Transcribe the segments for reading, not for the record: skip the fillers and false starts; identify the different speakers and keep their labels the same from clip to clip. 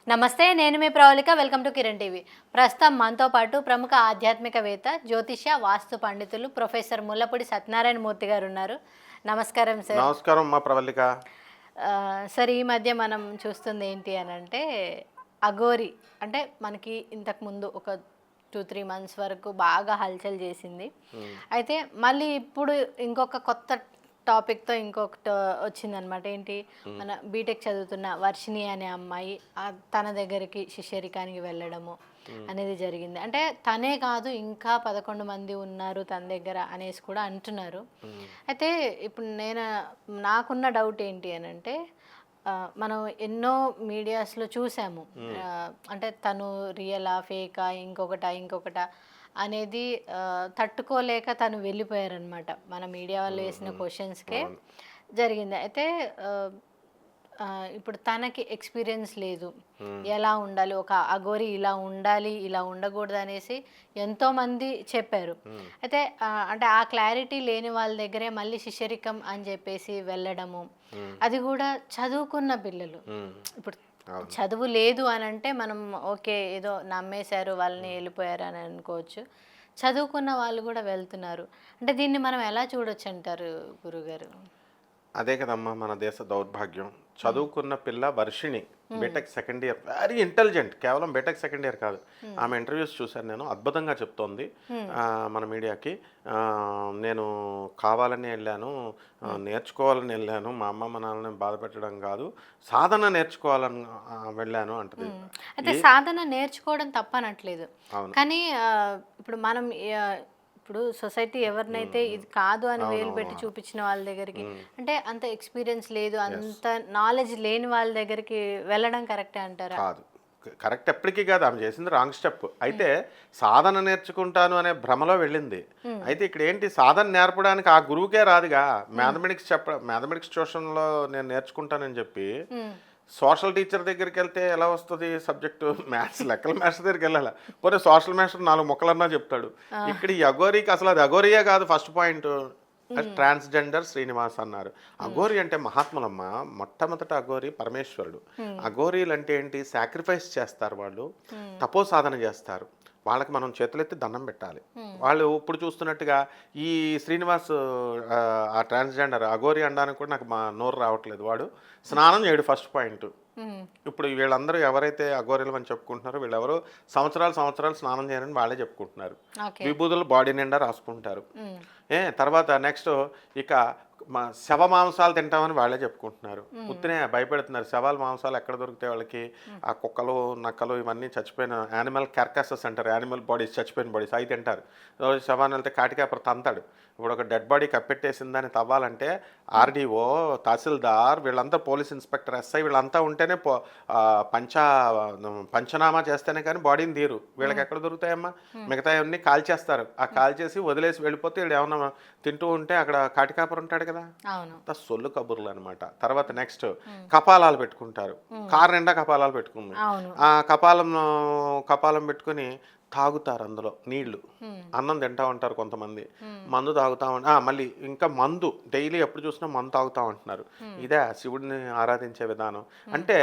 Speaker 1: నమస్తే, నేను మీ Pravalika. Welcome to Kiran TV. ప్రస్తుతం మనతో పాటు ప్రముఖ ఆధ్యాత్మికవేత్త, జ్యోతిష్య, వాస్తు పండితులు ప్రొఫెసర్ ముల్లపూడి సత్యనారాయణ మూర్తి గారు ఉన్నారు. నమస్కారం సార్.
Speaker 2: నమస్కారం మా ప్రవళిక.
Speaker 1: సార్, ఈ మధ్య మనం చూస్తుంది ఏంటి అని అంటే అఘోరి. అంటే మనకి ఇంతకుముందు ఒక 2-3 మంత్స్ వరకు బాగా హల్చల్ చేసింది. అయితే మళ్ళీ ఇప్పుడు ఇంకొక కొత్త టాపిక్తో ఇంకొకటి వచ్చిందనమాట. ఏంటి, మన బీటెక్ చదువుతున్న వర్షిణి అనే అమ్మాయి తన దగ్గరికి శిష్యరికానికి వెళ్ళడము అనేది జరిగింది. అంటే తనే కాదు, ఇంకా 11 మంది ఉన్నారు తన దగ్గర అనేసి కూడా అంటున్నారు. అయితే ఇప్పుడు నాకున్న డౌట్ ఏంటి అని అంటే, మనం ఎన్నో మీడియాస్లో చూసాము. అంటే తను రియలా, ఫేకా, ఇంకొకట అనేది తట్టుకోలేక తను వెళ్ళిపోయారనమాట. మన మీడియా వాళ్ళు వేసిన క్వశ్చన్స్కే జరిగింది. అయితే ఇప్పుడు తనకి ఎక్స్పీరియన్స్ లేదు, ఎలా ఉండాలి, ఒక అఘోరి ఇలా ఉండాలి, ఇలా ఉండకూడదు అనేసి ఎంతోమంది చెప్పారు. అయితే అంటే ఆ క్లారిటీ లేని వాళ్ళ దగ్గరే మళ్ళీ శిష్యరికం అని చెప్పేసి వెళ్ళడము, అది కూడా చదువుకున్న పిల్లలు. ఇప్పుడు చదువు లేదు అని అంటే మనం ఓకే, ఏదో నమ్మేశారు వాళ్ళని, వెళ్ళిపోయారు అని అనుకోవచ్చు. చదువుకున్న వాళ్ళు కూడా వెళ్తున్నారు. అంటే దీన్ని మనం ఎలా చూడొచ్చు అంటారు గురుగారు?
Speaker 2: అదే కదమ్మా మన దేశ దౌర్భాగ్యం. చదువుకున్న పిల్ల Varshini, BTech second year, very intelligent. కేవలం బీటెక్ సెకండ్ ఇయర్ కాదు, ఆమె ఇంటర్వ్యూస్ చూశాను నేను. అద్భుతంగా చెప్తోంది మన మీడియాకి. నేను కావాలని వెళ్ళాను, నేర్చుకోవాలని వెళ్ళాను, మా అమ్మ మా నాన్నని బాధ పెట్టడం కాదు, సాధన నేర్చుకోవాలని వెళ్ళాను అంటది.
Speaker 1: అయితే సాధన నేర్చుకోవడం తప్పనట్లేదు, కానీ ఇప్పుడు మనం ఇప్పుడు సొసైటీ ఎవరినైతే ఇది కాదు అని వేలు పెట్టి చూపించిన వాళ్ళ దగ్గరికి, అంటే అంత ఎక్స్పీరియన్స్ లేదు, అంత నాలెడ్జ్ లేని వాళ్ళ దగ్గరికి వెళ్ళడం కరెక్టే అంటారా?
Speaker 2: కాదు, కరెక్ట్ ఎప్పటికీ కాదు. ఆమె చేసింది రాంగ్ స్టెప్. అయితే సాధన నేర్చుకుంటాను అనే భ్రమలో వెళ్ళింది. అయితే ఇక్కడ ఏంటి, సాధన నేర్పడానికి ఆ గురువుకే రాదుగా. మ్యాథమెటిక్స్ ట్యూషన్లో నేను నేర్చుకుంటానని చెప్పి సోషల్ టీచర్ దగ్గరికి వెళ్తే ఎలా వస్తుంది సబ్జెక్టు? లెక్కల మాస్టర్ దగ్గరికి వెళ్ళాలి. పోతే సోషల్ మాస్టర్ 4 ముక్కలన్నా చెప్తాడు. ఇక్కడ ఈ అఘోరికి అసలు అది అఘోరియే కాదు. ఫస్ట్ పాయింట్, ట్రాన్స్జెండర్ శ్రీనివాస్ అన్నారు. అఘోరి అంటే మహాత్ములమ్మ. మొట్టమొదట అఘోరి పరమేశ్వరుడు. అఘోరీలు అంటే ఏంటి, సాక్రిఫైస్ చేస్తారు వాళ్ళు, తపో సాధన చేస్తారు. వాళ్ళకి మనం చేతులెత్తి దండం పెట్టాలి. వాళ్ళు ఇప్పుడు చూస్తున్నట్టుగా ఈ శ్రీనివాస్ ఆ ట్రాన్స్జెండర్ అఘోరి అనడానికి కూడా నాకు మా నోరు రావట్లేదు. వాడు స్నానం చేయడు, ఫస్ట్ పాయింట్. ఇప్పుడు వీళ్ళందరూ ఎవరైతే అఘోరీలు అని చెప్పుకుంటున్నారో వీళ్ళెవరో సంవత్సరాలు స్నానం చేయరని వాళ్ళే చెప్పుకుంటున్నారు. విభూతులు బాడీ నిండా రాసుకుంటారు. తర్వాత నెక్స్ట్ ఇక శవ మాంసాలు తింటామని వాళ్ళే చెప్పుకుంటున్నారు. ఉత్తినే భయపెడుతున్నారు. శవాల మాంసాలు ఎక్కడ దొరుకుతాయి వాళ్ళకి? ఆ కుక్కలు, నక్కలు ఇవన్నీ చచ్చిపోయిన యానిమల్ కార్కాసెస్ అంటారు, యానిమల్ బాడీస్, చచ్చిపోయిన బాడీస్, అవి తింటారు. శవాన్ని వెళ్తే కాటికాపర్ తంతాడు. ఇప్పుడు ఒక డెడ్ బాడీ కప్పెట్టేసిందని తవ్వాలంటే ఆర్డీఓ, తహసీల్దార్, వీళ్ళంతా పోలీస్ ఇన్స్పెక్టర్, ఎస్ఐ వీళ్ళంతా ఉంటేనే పంచనామా చేస్తేనే కానీ బాడీని తీరు. వీళ్ళకి ఎక్కడ దొరుకుతాయమ్మా? మిగతా అన్నీ కాల్ చేస్తారు. ఆ కాల్ చేసి వదిలేసి వెళ్ళిపోతే వీళ్ళు ఏమన్నా తింటూ ఉంటే అక్కడ కాటికాపర్ ఉంటాడు కదా. అంత సొల్లు కబుర్లు అనమాట. తర్వాత నెక్స్ట్ కపాలాలు పెట్టుకుంటారు. కారు నిండా కపాలాలు పెట్టుకుంది. ఆ కపాలం పెట్టుకుని తాగుతారు అందులో నీళ్లు. అన్నం తింటా ఉంటారు కొంతమంది, మందు తాగుతా మళ్ళీ ఇంకా మందు డైలీ ఎప్పుడు చూసినా మందు తాగుతా ఉంటున్నారు. ఇదే శివుడిని ఆరాధించే విధానం. అంటే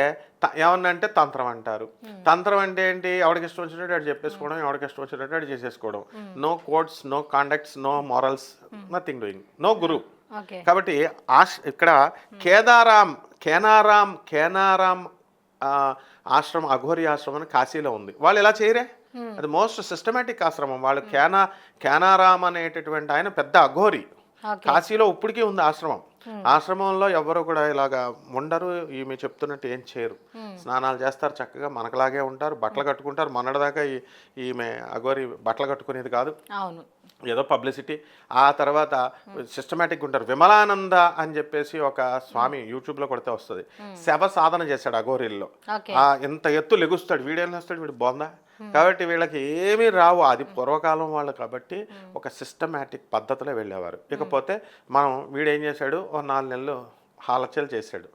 Speaker 2: ఏమన్నా అంటే తంత్రం అంటారు. తంత్రం అంటే ఏంటి? ఎవరికి ఇష్టం వచ్చినట్టు అటు చెప్పేసుకోవడం, ఎవరికి ఇష్టం వచ్చినట్టు అటు చేసేసుకోవడం. No codes, no conducts, no morals, nothing doing, no guru. కాబట్టి ఇక్కడ కేనారాం ఆశ్రమం, అఘోరి ఆశ్రమం అని కాశీలో ఉంది. వాళ్ళు ఎలా చేయరే? అది మోస్ట్ సిస్టమేటిక్ ఆశ్రమం. వాళ్ళు కేనారాం అనేటటువంటి ఆయన పెద్ద అఘోరి. కాశీలో ఇప్పటికీ ఉంది ఆశ్రమం. ఆశ్రమంలో ఎవరు కూడా ఇలాగా ఉండరు. ఈమె చెప్తున్నట్టు ఏం చేయరు. స్నానాలు చేస్తారు, చక్కగా మనకలాగే ఉంటారు, బట్టలు కట్టుకుంటారు. మొన్నటిదాకా ఈమె అఘోరి బట్టలు కట్టుకునేది కాదు, ఏదో పబ్లిసిటీ. ఆ తర్వాత సిస్టమేటిక్గా ఉంటారు. విమలానంద అని చెప్పేసి ఒక స్వామి యూట్యూబ్లో కొడితే వస్తుంది. శవ సాధన చేశాడు అఘోరీల్లో. ఇంత ఎత్తు లెగుస్తాడు, వీడేం వేస్తాడు, వీడు బాగుందా? కాబట్టి వీళ్ళకి ఏమీ రావు. అది పూర్వకాలం వాళ్ళు కాబట్టి ఒక సిస్టమేటిక్ పద్ధతిలో వెళ్ళేవారు. ఇకపోతే వీడేం చేశాడు, 4 నెలలు హల్చల్ చేశాడు.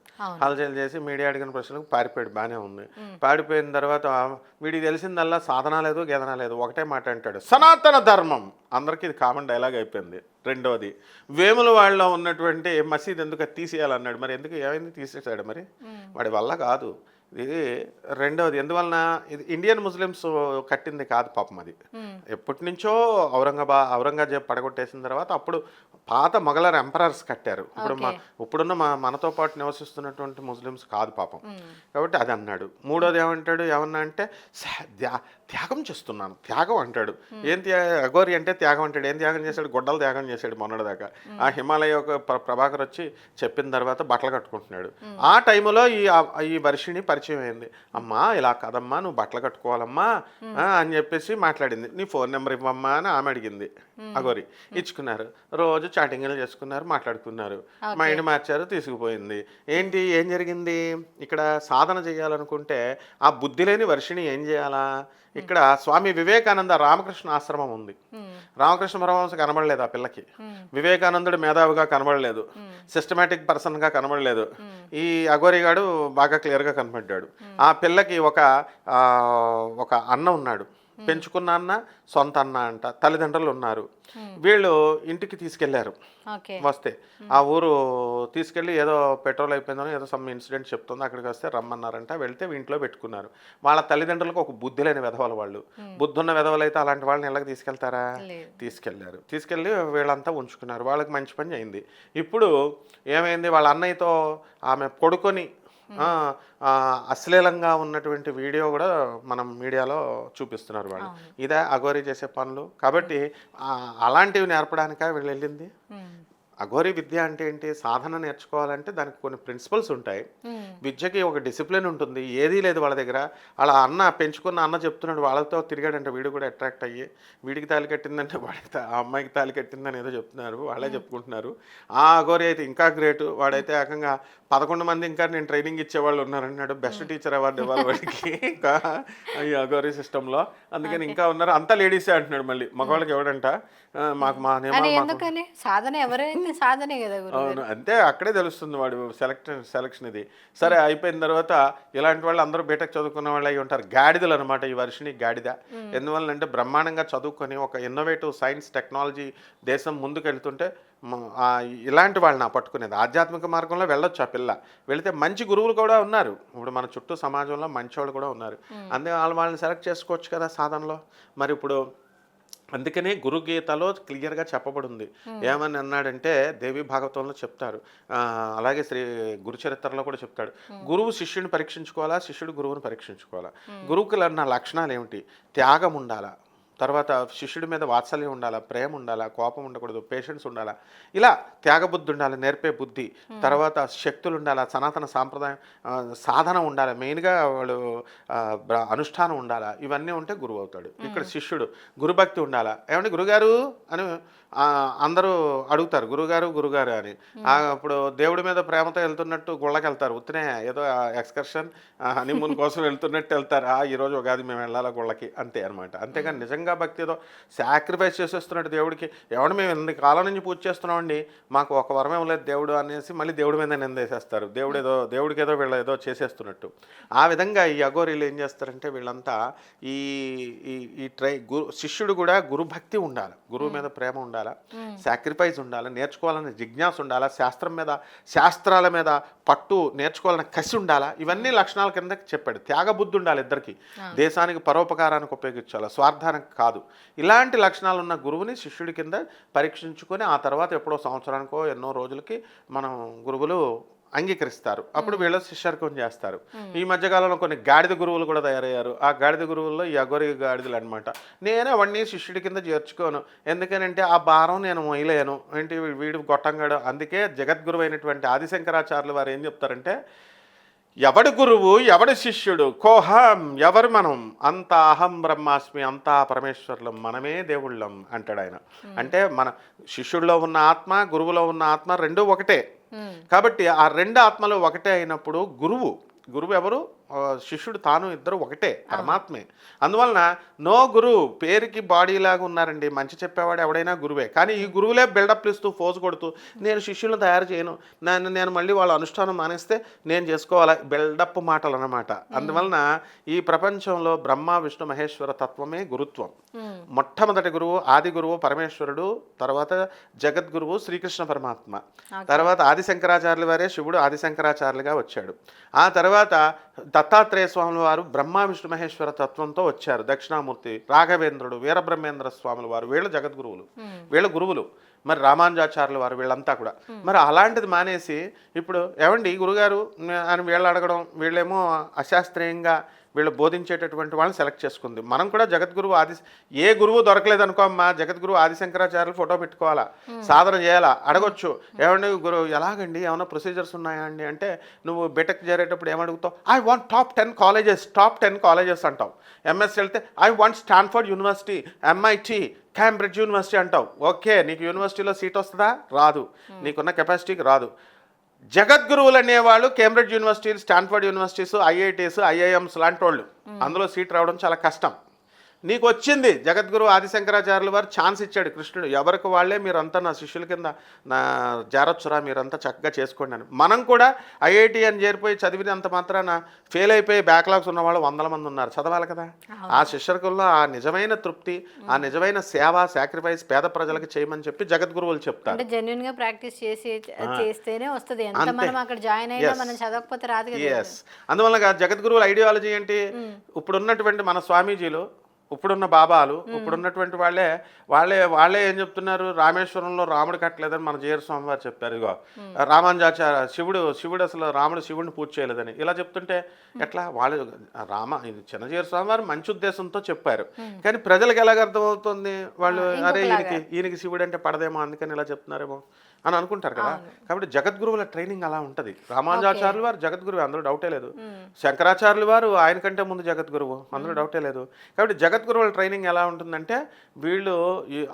Speaker 2: హల్చల్ చేసి మీడియా అడిగిన ప్రశ్నలకు పారిపోయాడు. బాగానే ఉంది. పారిపోయిన తర్వాత వీడికి తెలిసిందల్లా సాధన లేదు, గేదన లేదు, ఒకటే మాట అంటాడు, సనాతన ధర్మం. అందరికీ ఇది కామన్ డైలాగ్ అయిపోయింది. రెండవది, వేముల వాళ్ళలో ఉన్నటువంటి మసీద్ ఎందుకు తీసేయాలన్నాడు. మరి ఎందుకు, ఏమైంది తీసేసాడు? మరి వాడి వల్ల కాదు. ఇది రెండవది ఎందువలన ఇది ఇండియన్ ముస్లిమ్స్ కట్టింది కాదు పాపం అది. ఎప్పటి నుంచో ఔరంగజేబ్ పడగొట్టేసిన తర్వాత అప్పుడు పాత మొఘలర్ ఎంపరర్స్ కట్టారు. ఇప్పుడున్న మనతో పాటు నివసిస్తున్నటువంటి ముస్లిమ్స్ కాదు పాపం. కాబట్టి అది అన్నాడు. మూడోది ఏమంటాడు, ఏమన్నా అంటే త్యాగం చేస్తున్నాను, త్యాగం అంటాడు. ఏం అఘోరి అంటే త్యాగం అంటాడు. ఏం త్యాగం చేశాడు? గొడ్డలు త్యాగం చేశాడు మొన్నటిదాకా. ఆ హిమాలయ ఒక ప్రభాకర్ వచ్చి చెప్పిన తర్వాత బట్టలు కట్టుకుంటున్నాడు. ఆ టైంలో ఈ వర్షిణి పరిచయం అయింది. అమ్మా ఇలా కదమ్మా, నువ్వు బట్టలు కట్టుకోవాలమ్మా అని చెప్పేసి మాట్లాడింది. నీ ఫోన్ నెంబర్ ఇవ్వమ్మా అని ఆమె అడిగింది. అఘోరి ఇచ్చుకున్నారు. రోజు చాటింగ్లు చేసుకున్నారు, మాట్లాడుకున్నారు. మైండ్ మార్చారు, తీసుకుపోయింది. ఏం జరిగింది? ఇక్కడ సాధన చేయాలనుకుంటే ఆ బుద్ధి లేని వర్షిణి ఏం చేయాలా? ఇక్కడ స్వామి వివేకానంద రామకృష్ణ ఆశ్రమం ఉంది. రామకృష్ణ పరమహంస కనబడలేదు ఆ పిల్లకి. వివేకానందుడు మేధావిగా కనబడలేదు, సిస్టమేటిక్ పర్సన్గా కనబడలేదు. ఈ అఘోరిగాడు బాగా క్లియర్గా కనబడ్డాడు. ఆ పిల్లకి ఒక అన్న ఉన్నాడు, పెంచుకున్న అన్న, సొంత అన్న అంట. తల్లిదండ్రులు ఉన్నారు. వీళ్ళు ఇంటికి తీసుకెళ్లారు. వస్తే ఆ ఊరు తీసుకెళ్ళి ఏదో పెట్రోల్ అయిపోయిందని ఏదో సమ్ ఇన్సిడెంట్ చెప్తుంది. అక్కడికి వస్తే రమ్మన్నారంట. వెళ్తే ఇంట్లో పెట్టుకున్నారు. వాళ్ళ తల్లిదండ్రులకు ఒక బుద్ధి లేని విధవలు వాళ్ళు. బుద్ధున్న విధవలు అయితే అలాంటి వాళ్ళని ఎలాగ తీసుకెళ్తారా? తీసుకెళ్లారు. తీసుకెళ్ళి వీళ్ళంతా ఉంచుకున్నారు. వాళ్ళకి మంచి పని అయింది. ఇప్పుడు ఏమైంది? వాళ్ళ అన్నయ్యతో ఆమె పడుకొని అశ్లీలంగా ఉన్నటువంటి వీడియో కూడా మనం మీడియాలో చూపిస్తున్నారు వాళ్ళు. ఇదే అఘోరి చేసే పనులు. కాబట్టి అలాంటివి నేర్పడానికా వీళ్ళు వెళ్ళింది. అఘోరి విద్య అంటే ఏంటి? సాధన నేర్చుకోవాలంటే దానికి కొన్ని ప్రిన్సిపల్స్ ఉంటాయి. విద్యకి ఒక డిసిప్లిన్ ఉంటుంది. ఏదీ లేదు వాళ్ళ దగ్గర. అలా పెంచుకున్న అన్న చెప్తున్నాడు, వాళ్ళతో తిరిగాడంటే వీడు కూడా అట్రాక్ట్ అయ్యి వీడికి తాళి కట్టిందంటే వాడికి ఆ అమ్మాయికి తాళి కట్టిందని ఏదో చెప్తున్నారు, వాళ్ళే చెప్పుకుంటున్నారు. ఆ అఘోరి అయితే ఇంకా గ్రేట్. వాడైతే ఏకంగా 11 మంది ఇంకా నేను ట్రైనింగ్ ఇచ్చేవాళ్ళు ఉన్నారన్నాడు. బెస్ట్ టీచర్ అవార్డు ఇవ్వాలి వాడికి ఇంకా ఈ అఘోరి సిస్టంలో. అందుకని ఇంకా ఉన్నారు. అంతా లేడీసే అంటున్నాడు. మళ్ళీ మగవాళ్ళకి ఎవడంట
Speaker 1: సాధన ఎవరైతే సాధనే కదా.
Speaker 2: అవును, అంతే. అక్కడే తెలుస్తుంది వాడు సెలక్షన్ ఇది. సరే అయిపోయిన తర్వాత ఇలాంటి వాళ్ళు అందరూ బీటెక్ చదువుకున్న వాళ్ళు అయి ఉంటారు. గాడిదలు అనమాట ఈ వర్షిని. గాడిద ఎందువల్లంటే బ్రహ్మాండంగా చదువుకొని ఒక ఇన్నోవేటివ్ సైన్స్ టెక్నాలజీ దేశం ముందుకు వెళ్తుంటే ఇలాంటి వాళ్ళని పట్టుకునేది. ఆధ్యాత్మిక మార్గంలో వెళ్ళొచ్చు ఆ పిల్ల. వెళితే మంచి గురువులు కూడా ఉన్నారు. ఇప్పుడు మన చుట్టూ సమాజంలో మంచి వాళ్ళు కూడా ఉన్నారు. అందుకే వాళ్ళని సెలెక్ట్ చేసుకోవచ్చు కదా సాధనలో. మరి ఇప్పుడు అందుకనే గురుగీతలో క్లియర్గా చెప్పబడింది. ఏమని అన్నాడంటే దేవి భాగవతంలో చెప్తారు, అలాగే గురుచరిత్రలో కూడా చెప్తాడు. గురువు శిష్యుని పరీక్షించుకోవాలా, శిష్యుడు గురువుని పరీక్షించుకోవాలా. గురువుకి ఉన్న లక్షణాలు ఏమిటి? త్యాగం ఉండాలా, తర్వాత శిష్యుడి మీద వాత్సల్యం ఉండాలా, ప్రేమ ఉండాలా, కోపం ఉండకూడదు, పేషెన్స్ ఉండాలా, ఇలా త్యాగబుద్ధి ఉండాలి, నేర్పే బుద్ధి, తర్వాత శక్తులు ఉండాలా, సనాతన సాంప్రదాయం సాధన ఉండాలి, మెయిన్గా వాడు అనుష్ఠానం ఉండాలా. ఇవన్నీ ఉంటే గురువు అవుతాడు. ఇక్కడ శిష్యుడు గురుభక్తి ఉండాలా. ఏమంటే గురుగారు అని అందరూ అడుగుతారు, గురుగారు అని. అప్పుడు దేవుడి మీద ప్రేమతో వెళ్తున్నట్టు గుళ్ళకి వెళ్తారు. ఉత్తనే ఏదో ఎక్స్కర్షన్ హనీమూన్ కోసం వెళ్తున్నట్టు వెళ్తారు. ఈరోజు ఉగాది మేము వెళ్ళాలా గుళ్ళకి, అంతే అనమాట. అంతేగాని నిజంగా భక్తితో సాక్రిఫైస్ చేసేస్తున్నాడు దేవుడికి. ఎవడు మేము ఎన్ని కాలం నుంచి పూజ చేస్తున్నామండి, మాకు ఒక వరమే లేదు దేవుడు అనేసి మళ్ళీ దేవుడి మీద నిందేసేస్తారు. దేవుడికి ఏదో వీళ్ళు ఏదో చేసేస్తున్నట్టు. ఆ విధంగా ఈ అఘోరీలు ఏం చేస్తారంటే వీళ్ళంతా ఈ శిష్యుడు కూడా గురుభక్తి ఉండాలి, గురువు మీద ప్రేమ ఉండాలి, సాక్రిఫైస్ ఉండాలి, నేర్చుకోవాలనే జిజ్ఞాస ఉండాలా, శాస్త్రాల మీద పట్టు, నేర్చుకోవాలనే కసి ఉండాలా. ఇవన్నీ లక్షణాల కింద చెప్పాడు. త్యాగబుద్ధి ఉండాలి ఇద్దరికి. దేశానికి పరోపకారానికి ఉపయోగించాలి, స్వార్థానికి కాదు. ఇలాంటి లక్షణాలు ఉన్న గురువుని శిష్యుడి కింద పరీక్షించుకొని ఆ తర్వాత ఎప్పుడో సంవత్సరానికో ఎన్నో రోజులకి మనం గురువులు అంగీకరిస్తారు. అప్పుడు వీళ్ళు శిష్యర్కం చేస్తారు. ఈ మధ్యకాలంలో కొన్ని గాడిద గురువులు కూడా తయారయ్యారు. ఆ గాడిద గురువుల్లో ఈ అఘోరి గాడిదలు అనమాట. నేను అవన్నీ శిష్యుడి కింద చేర్చుకోను. ఎందుకనంటే ఆ భారం నేను మొయ్యలేను. ఏంటి వీడు గొట్టంగాడు. అందుకే జగద్గురువు అయినటువంటి ఆదిశంకరాచార్యులు వారు ఏం చెప్తారంటే, ఎవడు గురువు ఎవడు శిష్యుడు కోహం, ఎవరు మనం, అంత అహం బ్రహ్మాస్మి, అంతా పరమేశ్వరులం, మనమే దేవుళ్ళం అంటాడు ఆయన. అంటే మన శిష్యుడిలో ఉన్న ఆత్మ, గురువులో ఉన్న ఆత్మ రెండూ ఒకటే. కాబట్టి ఆ రెండు ఆత్మలు ఒకటే అయినప్పుడు గురువు ఎవరు, శిష్యుడు తాను, ఇద్దరు ఒకటే, పరమాత్మే. అందువలన నో గురువు పేరుకి బాడీ లాగా ఉన్నారండి. మంచి చెప్పేవాడు ఎవడైనా గురువే. కానీ ఈ గురువులే బిల్డప్ ఇస్తూ ఫోజు కొడుతూ నేను శిష్యులను తయారు చేయను, నేను మళ్ళీ వాళ్ళ అనుష్ఠానం మానేస్తే నేను చేసుకోవాలి, బిల్డప్ మాటలు అన్నమాట. అందువలన ఈ ప్రపంచంలో బ్రహ్మ విష్ణు మహేశ్వర తత్వమే గురుత్వం. మొట్టమొదటి గురువు ఆది గురువు పరమేశ్వరుడు, తర్వాత జగద్గురువు శ్రీకృష్ణ పరమాత్మ, తర్వాత ఆదిశంకరాచార్యుల వారే శివుడు ఆదిశంకరాచార్యులుగా వచ్చాడు. ఆ తర్వాత దత్తాత్రేయ స్వాముల వారు బ్రహ్మ విష్ణు మహేశ్వర తత్వంతో వచ్చారు. దక్షిణామూర్తి, రాఘవేంద్రుడు, వీరబ్రహ్మేంద్ర స్వాముల వారు, వీళ్ళు జగద్గురువులు, వీళ్ళ గురువులు. మరి రామానుజాచార్యుల వారు, వీళ్ళంతా కూడా. మరి అలాంటిది మానేసి ఇప్పుడు ఏమండి గురుగారు అని వీళ్ళు అడగడం, వీళ్ళేమో అశాస్త్రీయంగా వీళ్ళు బోధించేటటువంటి వాళ్ళని సెలెక్ట్ చేసుకుంది. మనం కూడా జగద్గురువు ఏ గురువు దొరకలేదు అనుకో అమ్మా, జగద్గురువు ఆదిశంకరాచార్యులు ఫోటో పెట్టుకోవాలా, సాధన చేయాలా, అడగొచ్చు. ఏమండి గురువు ఎలాగండి, ఏమైనా ప్రొసీజర్స్ ఉన్నాయా అండి అంటే, నువ్వు బీటెక్ చేరేటప్పుడు ఏమడుగుతావు, ఐ వాంట్ టాప్ 10 కాలేజెస్ అంటావు. ఎంఎస్ వెళ్తే I want Stanford university, MIT, Cambridge university అంటావు. ఓకే, నీకు యూనివర్సిటీలో సీట్ వస్తుందా? రాదు, నీకున్న కెపాసిటీకి రాదు. జగద్గురువులు అనేవాళ్ళు Cambridge university, Stanford universities, IITs, IIMs లాంటి వాళ్ళు, అందులో సీట్ రావడం చాలా కష్టం. నీకు వచ్చింది. జగద్గురు ఆదిశంకరాచార్యుల వారు ఛాన్స్ ఇచ్చాడు కృష్ణుడు, ఎవరికి వాళ్ళే మీరంతా నా శిష్యుల కింద నా జారొచ్చురా, మీరంతా చక్కగా చేసుకోండి అని. మనం కూడా ఐఐటి అని చేరిపోయి చదివినంత మాత్రాన ఫెయిల్ అయిపోయి బ్యాక్లాగ్స్ ఉన్న వాళ్ళు 100 మంది ఉన్నారు. చదవాలి కదా. ఆ శిష్యకుల్లో ఆ నిజమైన తృప్తి, ఆ నిజమైన సేవ, సాక్రిఫైస్ పేద ప్రజలకు చేయమని చెప్పి జగద్గురువులు చెప్తారు.
Speaker 1: అంటే జెన్యూన్ గా ప్రాక్టీస్ చేస్తేనే వస్తుంది. ఎంత మనం అక్కడ జాయిన్ అయినా మనం చదవకపోతే రాదు కదా.
Speaker 2: అందువల్ల జగద్గురువుల ఐడియాలజీ ఏంటి, ఇప్పుడున్నటువంటి మన స్వామీజీలు, ఇప్పుడున్న బాబాలు, ఇప్పుడున్నటువంటి వాళ్ళే ఏం చెప్తున్నారు, రామేశ్వరంలో రాముడు కట్టలేదని మన జీర స్వామి వారు చెప్పారు. ఇగో రామానుజాచార్య శివుడు అసలు శివుడిని పూజ చేయలేదని ఇలా చెప్తుంటే ఎట్లా? వాళ్ళు చిన్నజీర స్వామి వారు మంచి ఉద్దేశంతో చెప్పారు, కానీ ప్రజలకు ఎలాగ అర్థమవుతుంది, వాళ్ళు అరే ఈయనకి శివుడు అంటే పడదేమో అందుకని ఇలా చెప్తున్నారేమో అని అనుకుంటారు కదా. కాబట్టి జగద్గురువుల ట్రైనింగ్ అలా ఉంటుంది. రామానుజాచార్యులు వారు జగద్గురువు, అందులో డౌటే లేదు. శంకరాచార్యులు వారు ఆయన కంటే ముందు జగద్గురువు, అందులో డౌటే లేదు. కాబట్టి జగద్గురువుల ట్రైనింగ్ ఎలా ఉంటుందంటే, వీళ్ళు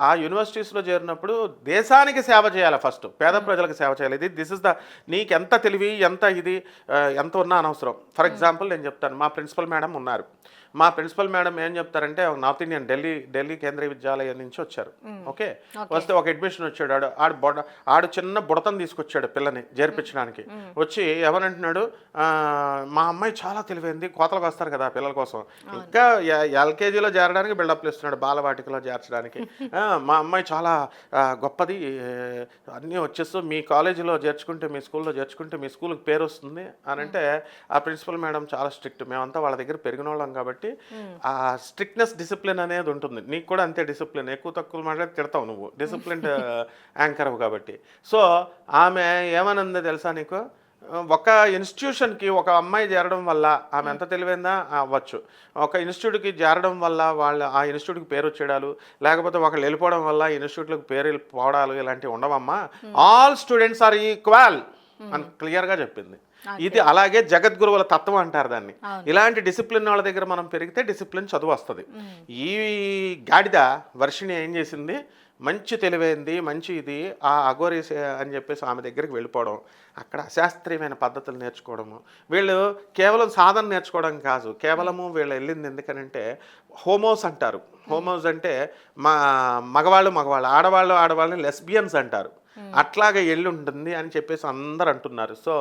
Speaker 2: ఆ యూనివర్సిటీస్లో చేరినప్పుడు దేశానికి సేవ చేయాలి, ఫస్ట్ పేద ప్రజలకు సేవ చేయాలి. దిస్ ఇస్ ద, నీకు ఎంత తెలివి, ఎంత ఉన్నా అనవసరం. ఫర్ ఎగ్జాంపుల్ నేను చెప్తాను, మా ప్రిన్సిపల్ మేడం ఉన్నారు. మా ప్రిన్సిపల్ మేడం ఏం చెప్తారంటే, నార్త్ ఇండియన్ ఢిల్లీ కేంద్రీయ విద్యాలయం నుంచి వచ్చారు. ఓకే, వస్తే ఒక అడ్మిషన్ వచ్చాడు, ఆడు చిన్న బుడతను తీసుకొచ్చాడు పిల్లని చేర్పించడానికి. వచ్చి ఎవరంటున్నాడు, మా అమ్మాయి చాలా తెలివైంది, కోతలకు వస్తారు కదా పిల్లల కోసం, ఇంకా ఎల్కేజీలో చేరడానికి బిల్డప్లు ఇస్తున్నాడు, బాలవాటికలో చేర్చడానికి. మా అమ్మాయి చాలా గొప్పది, అన్నీ వచ్చేస్తూ మీ కాలేజీలో చేర్చుకుంటే, మీ స్కూల్లో చేర్చుకుంటే మీ స్కూల్కి పేరు వస్తుంది అని అంటే, ఆ ప్రిన్సిపల్ మేడం చాలా స్ట్రిక్ట్. మేమంతా వాళ్ళ దగ్గర పెరిగిన వాళ్ళం కాబట్టి ఆ స్ట్రిక్ట్నెస్, డిసిప్లిన్ అనేది ఉంటుంది. నీకు కూడా అంతే డిసిప్లిన్, ఎక్కువ తక్కువ మాట్లాడి తిడతావు నువ్వు, డిసిప్లిన్ యాంకర్ కాబట్టి. సో ఆమె ఏమనుందో తెలుసా నీకు, ఒక ఇన్స్టిట్యూషన్కి ఒక అమ్మాయి చేరడం వల్ల ఆమె ఎంత తెలివైందా అవ్వచ్చు, ఒక ఇన్స్టిట్యూట్కి చేరడం వల్ల ఆ ఇన్స్టిట్యూట్కి పేరు వచ్చేయడాలు, లేకపోతే ఒకళ్ళు వెళ్ళిపోవడం వల్ల ఇన్స్టిట్యూట్లకు పేరు వెళ్ళిపోవడాలు ఇలాంటివి ఉండవమ్మా. ఆల్ స్టూడెంట్స్ ఆర్ ఈక్వల్ అని క్లియర్గా చెప్పింది. ఇది అలాగే జగద్గురువుల తత్వం అంటారు దాన్ని. ఇలాంటి డిసిప్లిన్ వాళ్ళ దగ్గర మనం పెరిగితే డిసిప్లిన్ చదువు వస్తుంది. ఈ గాడిద వర్షిణి ఏం చేసింది, మంచి తెలివైంది, మంచి ఇది, ఆ అఘోరి అని చెప్పేసి ఆమె దగ్గరికి వెళ్ళిపోవడం, అక్కడ అశాస్త్రీయమైన పద్ధతులు నేర్చుకోవడము. వీళ్ళు కేవలం సాధన నేర్చుకోవడం కాదు, కేవలము వీళ్ళు వెళ్ళింది ఎందుకనంటే హోమోస్ అంటారు. హోమోస్ అంటే మగవాళ్ళు ఆడవాళ్ళని లెస్బియన్స్ అంటారు. అట్లాగే ఎల్లు ఉంటుంది అని చెప్పేసి అందరు అంటున్నారు. సో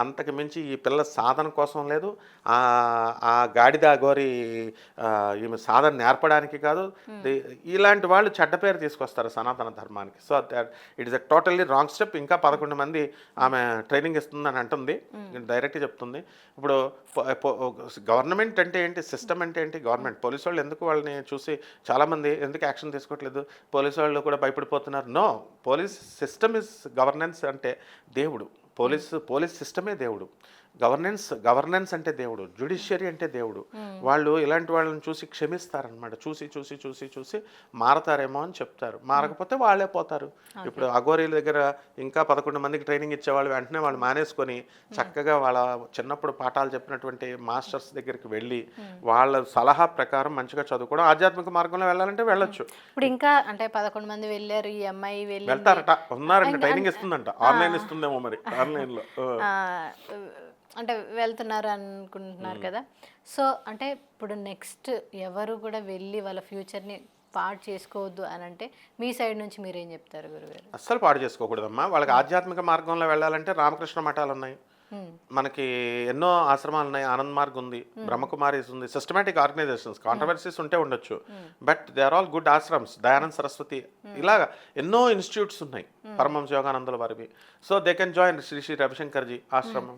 Speaker 2: అంతకు మించి ఈ పిల్ల సాధన కోసం లేదు, ఆ గాడిద అఘోరి ఈమె సాధన నేర్పడానికి కాదు. ఇలాంటి వాళ్ళు చెడ్డ పేరు తీసుకొస్తారు సనాతన ధర్మానికి. So it is a totally wrong step. ఇంకా 11 మంది ఆమె ట్రైనింగ్ ఇస్తుందని అంటుంది, డైరెక్ట్గా చెప్తుంది. ఇప్పుడు గవర్నమెంట్ అంటే ఏంటి, సిస్టమ్ అంటే ఏంటి, గవర్నమెంట్. పోలీసు వాళ్ళు ఎందుకు వాళ్ళని చూసి చాలామంది ఎందుకు యాక్షన్ తీసుకోవట్లేదు, పోలీసు వాళ్ళు కూడా భయపడిపోతున్నారు. No, police system is governance అంటే దేవుడు, పోలీస్ సిస్టమే దేవుడు, గవర్నెన్స్ అంటే దేవుడు, జ్యుడిషియరీ అంటే దేవుడు. వాళ్ళు ఇలాంటి వాళ్ళని చూసి క్షమిస్తారనమాట, చూసి మారతారేమో అని చెప్తారు. మారకపోతే వాళ్ళే పోతారు. ఇప్పుడు అఘోరీల దగ్గర ఇంకా 11 మందికి ట్రైనింగ్ ఇచ్చేవాళ్ళు వెంటనే వాళ్ళు మానేసుకొని చక్కగా వాళ్ళ చిన్నప్పుడు పాఠాలు చెప్పినటువంటి మాస్టర్స్ దగ్గరికి వెళ్ళి వాళ్ళ సలహా ప్రకారం మంచిగా చదువుకోవడం, ఆధ్యాత్మిక మార్గంలో వెళ్ళాలంటే వెళ్ళొచ్చు.
Speaker 1: ఇప్పుడు ఇంకా అంటే 11 మంది వెళ్ళారు, ఈ అమ్మాయి
Speaker 2: వెళ్తారట, ఉన్నారండి, ట్రైనింగ్ ఇస్తుందంట, ఆన్లైన్ ఇస్తుందేమో మరి, ఆన్లైన్లో
Speaker 1: అంటే వెళ్తున్నారు అనుకుంటున్నారు కదా. సో అంటే ఇప్పుడు నెక్స్ట్ ఎవరు కూడా వెళ్ళి వాళ్ళ ఫ్యూచర్ని పాడు చేసుకోవద్దు అని అంటే మీ సైడ్ నుంచి మీరేం చెప్తారు గురుగారు?
Speaker 2: అస్సలు పాడు చేసుకోకూడదమ్మా. వాళ్ళకి ఆధ్యాత్మిక మార్గంలో వెళ్ళాలంటే రామకృష్ణ మఠాలు ఉన్నాయి, మనకి ఎన్నో ఆశ్రమాలు ఉన్నాయి, ఆనంద్ మార్గ్ ఉంది, బ్రహ్మకుమారీస్ ఉంది, సిస్టమేటిక్ ఆర్గనైజేషన్స్. కాంట్రవర్సీస్ ఉంటే ఉండొచ్చు, but they are all good ashrams. Dayanand Saraswati ఇలాగా ఎన్నో ఇన్స్టిట్యూట్స్ ఉన్నాయి, పరమహంస యోగానందుల వారివి. So they can join Shri Shri Ravishankarji ఆశ్రమం.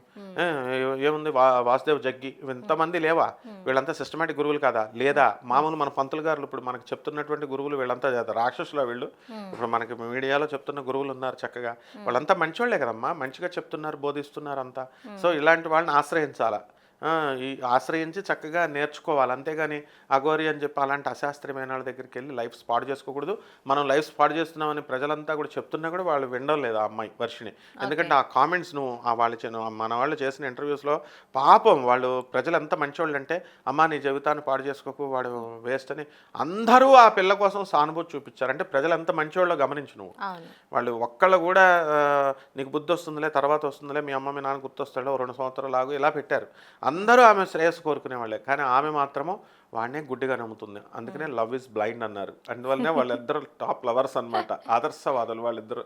Speaker 2: ఏముంది, వాసుదేవ్ జగ్గి, ఇంతమంది లేవా? వీళ్ళంతా సిస్టమేటిక్ గురువులు కదా? లేదా మామూలు మన పంతులు గారు ఇప్పుడు మనకి చెప్తున్నటువంటి గురువులు వీళ్ళంతా రాక్షసుల వీళ్ళు? ఇప్పుడు మనకి మీడియాలో చెప్తున్న గురువులు ఉన్నారు చక్కగా, వాళ్ళంతా మంచివాళ్లే కదమ్మా, మంచిగా చెప్తున్నారు, బోధిస్తున్నారు అంతా. సో ఇలాంటి వాళ్ళని ఆశ్రయించాలా, ఈ ఆశ్రయించి చక్కగా నేర్చుకోవాలి. అంతేగాని అఘోరి అని చెప్పి అలాంటి అశాస్త్రీయమైన వాళ్ళ దగ్గరికి వెళ్ళి లైఫ్ స్పాట్ చేసుకోకూడదు. మనం లైఫ్ స్పాట్ చేస్తున్నామని ప్రజలంతా కూడా చెప్తున్నా కూడా వాళ్ళు వినడం లేదు ఆ అమ్మాయి వర్షిని. ఎందుకంటే ఆ కామెంట్స్ మన వాళ్ళు చేసిన ఇంటర్వ్యూస్లో పాపం వాళ్ళు ప్రజలు ఎంత మంచివాళ్ళు అంటే, అమ్మా నీ జీవితాన్ని పాడు చేసుకోకు, వాడు వేస్ట్ అని అందరూ ఆ పిల్ల కోసం సానుభూతి చూపించారు. అంటే ప్రజలు ఎంత మంచివాళ్ళో గమనించు నువ్వు. వాళ్ళు ఒక్కళ్ళు కూడా నీకు బుద్ధి వస్తుందిలే, తర్వాత వస్తుందిలే, మీ అమ్మ మీ నాన్న గుర్తొస్తాడో 2 సంవత్సరాలు ఆగు ఇలా పెట్టారు. అందరూ ఆమె శ్రేయస్సు కోరుకునే వాళ్ళే, కానీ ఆమె మాత్రము వాడినే గుడ్డిగా నమ్ముతుంది. అందుకనే లవ్ ఇస్ బ్లైండ్ అన్నారు. అందువల్లనే వాళ్ళిద్దరు టాప్ లవర్స్ అనమాట, ఆదర్శవాదులు వాళ్ళిద్దరు.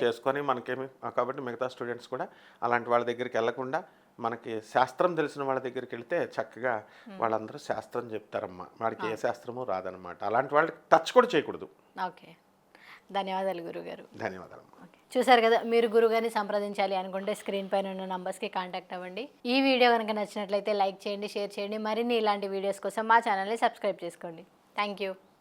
Speaker 2: చేసుకొని మనకేమి కాబట్టి మిగతా స్టూడెంట్స్ కూడా అలాంటి వాళ్ళ దగ్గరికి వెళ్లకుండా మనకి శాస్త్రం తెలిసిన వాళ్ళ దగ్గరికి వెళ్తే చక్కగా వాళ్ళందరూ శాస్త్రం చెప్తారమ్మా. వాడికి ఏ శాస్త్రము రాదనమాట. అలాంటి వాళ్ళకి టచ్ కూడా చేయకూడదు.
Speaker 1: ఓకే, ధన్యవాదాలు గురుగారు.
Speaker 2: ధన్యవాదాలు.
Speaker 1: చూసారు కదా, మీరు గురుగారిని సంప్రదించాలి అనుకుంటే స్క్రీన్ పైన ఉన్న నంబర్స్కి కాంటాక్ట్ అవ్వండి. ఈ వీడియో కనుక నచ్చినట్లయితే లైక్ చేయండి, షేర్ చేయండి. మరిన్ని ఇలాంటి వీడియోస్ కోసం మా ఛానల్ని సబ్స్క్రైబ్ చేసుకోండి. Thank you.